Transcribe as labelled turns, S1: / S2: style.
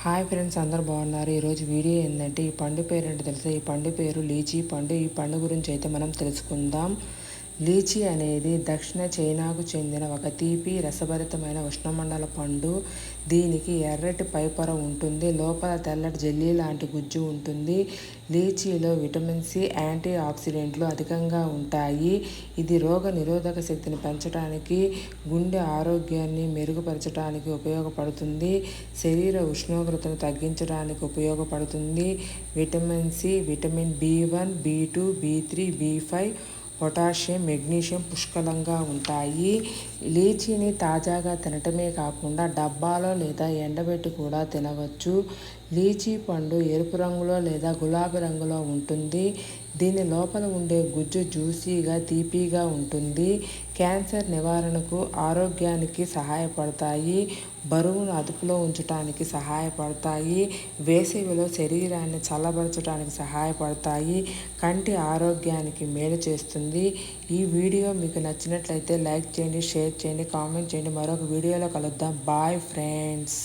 S1: Hi friends, అందరూ బాగున్నారు. ఈరోజు వీడియో ఏంటంటే ఈ పండు పేరు ఏంటో తెలుసా? ఈ పండు పేరు లీచీ పండు. ఈ పండు గురించి అయితే మనం తెలుసుకుందాం. లీచీ అనేది దక్షిణ చైనాకు చెందిన ఒక తీపి రసభరితమైన ఉష్ణమండల పండు. దీనికి ఎర్రటి పైపొర ఉంటుంది, లోపల తెల్లటి జెల్లీ లాంటి గుజ్జు ఉంటుంది. లీచీలో విటమిన్ సి, యాంటీ ఆక్సిడెంట్లు అధికంగా ఉంటాయి. ఇది రోగ నిరోధక శక్తిని పెంచడానికి, గుండె ఆరోగ్యాన్ని మెరుగుపరచడానికి ఉపయోగపడుతుంది. శరీర ఉష్ణోగ్రతను తగ్గించడానికి ఉపయోగపడుతుంది. Vitamin C, vitamin B one, B two, బి3, బి5, పొటాషియం, మెగ్నీషియం పుష్కలంగా ఉంటాయి. లీచీని తాజాగా తినటమే కాకుండా డబ్బాలో లేదా ఎండబెట్టి కూడా తినవచ్చు. లీచీ పండు ఎరుపు రంగులో లేదా గులాబీ రంగులో ఉంటుంది. దీని లోపల ఉండే గుజ్జు జ్యూసీగా, తీపిగా ఉంటుంది. క్యాన్సర్ నివారణకు, ఆరోగ్యానికి సహాయపడతాయి. బరువును అదుపులో ఉంచడానికి సహాయపడతాయి. వేసవిలో శరీరాన్ని చల్లబరచడానికి సహాయపడతాయి. కంటి ఆరోగ్యానికి మేలు చేస్తుంది. ఈ వీడియో మీకు నచ్చినట్లయితే లైక్ చేయండి, షేర్ చేయండి, కామెంట్ చేయండి. మరొక వీడియోలో కలుద్దాం. Bye friends.